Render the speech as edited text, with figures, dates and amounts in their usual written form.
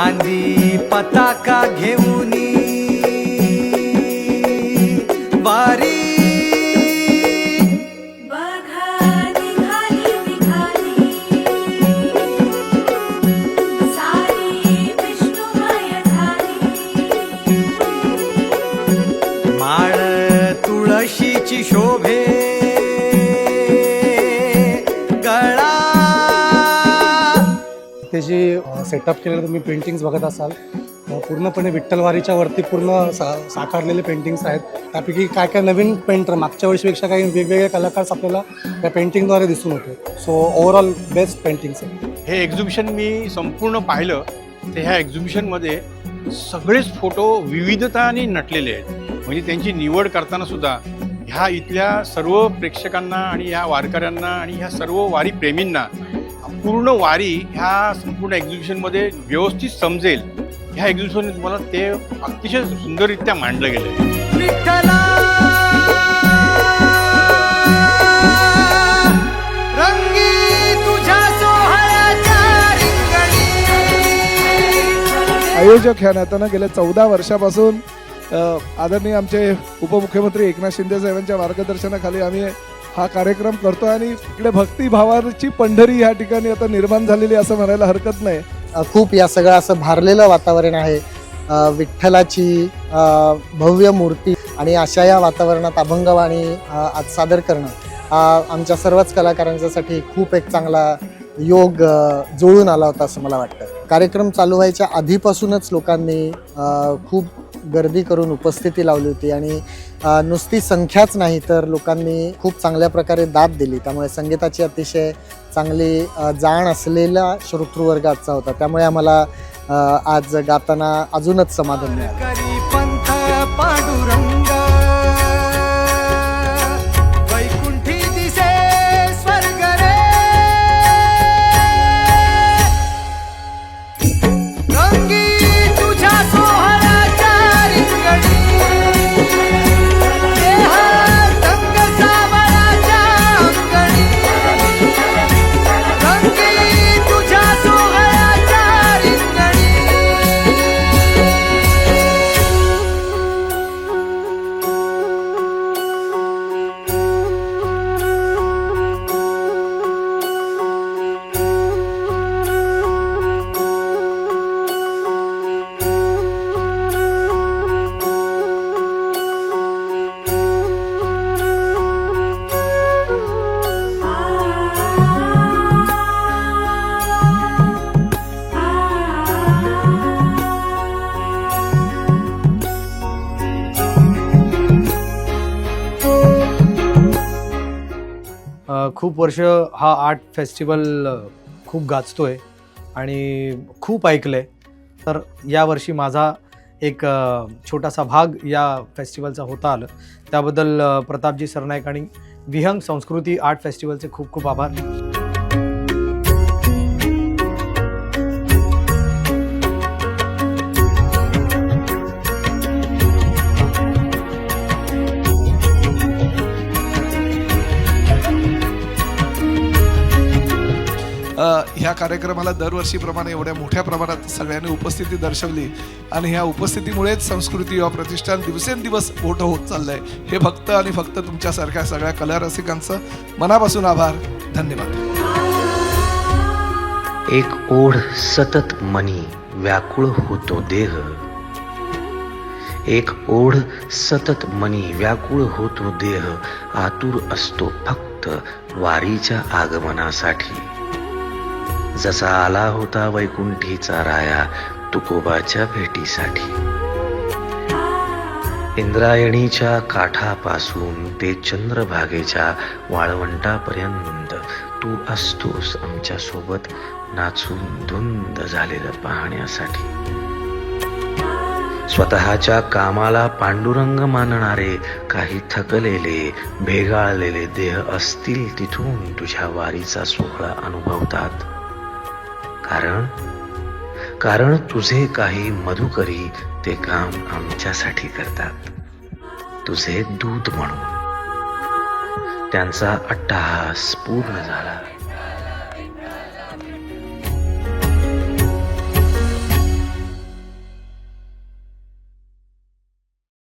खांदी पताका घेऊनी वारी माळ तुळशीची शोभे गळा। ते जे सेटअप केलेलं तुम्ही पेंटिंग्स बघत असाल पूर्णपणे विठ्ठलवारीच्या वरती पूर्ण साकारलेले पेंटिंग्स आहेत। त्यापैकी काय काय नवीन पेंटर मागच्या वर्षीपेक्षा काही वेगवेगळे कलाकार आपल्याला त्या पेंटिंगद्वारे दिसून होते। सो ओव्हरऑल बेस्ट पेंटिंग्स आहे। हे एक्झिबिशन मी संपूर्ण पाहिलं तर ह्या एक्झिबिशनमध्ये सगळेच फोटो विविधताने नटलेले आहेत। म्हणजे त्यांची निवड करताना सुद्धा ह्या इथल्या सर्व प्रेक्षकांना आणि ह्या वारकऱ्यांना आणि ह्या सर्व वारी प्रेमींना पूर्ण वारी ह्या संपूर्ण एक्झिबिशनमध्ये व्यवस्थित समजेल ह्या एक्झिबिशन तुम्हाला ते अतिशय सुंदररित्या मांडलं गेलं आहे। आयोजक ह्या नात्यानं गेल्या 14 वर्षापासून आदरणीय आमचे उपमुख्यमंत्री एकनाथ शिंदे साहेबांच्या मार्गदर्शनाखाली आम्ही हा कार्यक्रम करतो आणि इकडे भक्तिभावाची पंढरी ह्या ठिकाणी आता निर्माण झालेली असं म्हणायला हरकत नाही। खूप या सगळं असं भारलेलं वातावरण आहे। विठ्ठलाची भव्य मूर्ती आणि अशा या वातावरणात अभंगवाणी आज सादर करणं आमच्या सर्वच कलाकारांच्यासाठी खूप एक चांगला योग जुळून आला होता असं मला वाटतं। कार्यक्रम चालू व्हायच्या आधीपासूनच लोकांनी खूप गर्दी करून उपस्थिती लावली होती आणि नुसती संख्याच नाही तर लोकांनी खूप चांगल्या प्रकारे दाद दिली। त्यामुळे संगीताची अतिशय चांगली जाण असलेला श्रोतृवर्ग आजचा होता। त्यामुळे आम्हाला आज गाताना अजूनच समाधान मिळालं। खूप वर्ष हा आर्ट फेस्टिवल खूप गाजतोय आणि खूप ऐकलंय। तर यावर्षी माझा एक छोटासा भाग या फेस्टिवलचा होता आलं त्याबद्दल प्रतापजी सरनाईक आणि विहंग संस्कृती आर्ट फेस्टिवलचे खूप खूप आभार। ह्या कार्यक्रमाला दरवर्षीप्रमाणे एवढ्या मोठ्या प्रमाणात सगळ्यांनी उपस्थिती दर्शवली आणि ह्या उपस्थितीमुळेच संस्कृती युवा प्रतिष्ठान दिवसेंदिवस मोठं होत चाललंय। हे फक्त आणि फक्त तुमच्यासारख्या सगळ्या कला रसिकांचं मनापासून आभार, धन्यवाद। एक ओढ सतत मनी व्याकुळ होतो देह, एक ओढ सतत मनी व्याकुळ होतो देह, आतुर असतो फक्त वारीच्या आगमनासाठी। जसा आला होता वैकुंठीचा राया तुकोबाच्या भेटीसाठी। इंद्रायणीच्या काठापासून ते चंद्रभागेच्या वाळवंटापर्यंत तू असतोस आमच्या सोबत नाचून धुंद झालेलं पाहण्यासाठी। स्वतःच्या कामाला पांडुरंग मानणारे काही थकलेले भेगाळलेले देह असतील तिथून तुझ्या वारीचा सोहळा अनुभवतात। कारण तुझे काही मधुकरी ते काम आमच्यासाठी करतात, तुझे दूत म्हणून। त्यांचा अट्टहास पूर्ण झाला।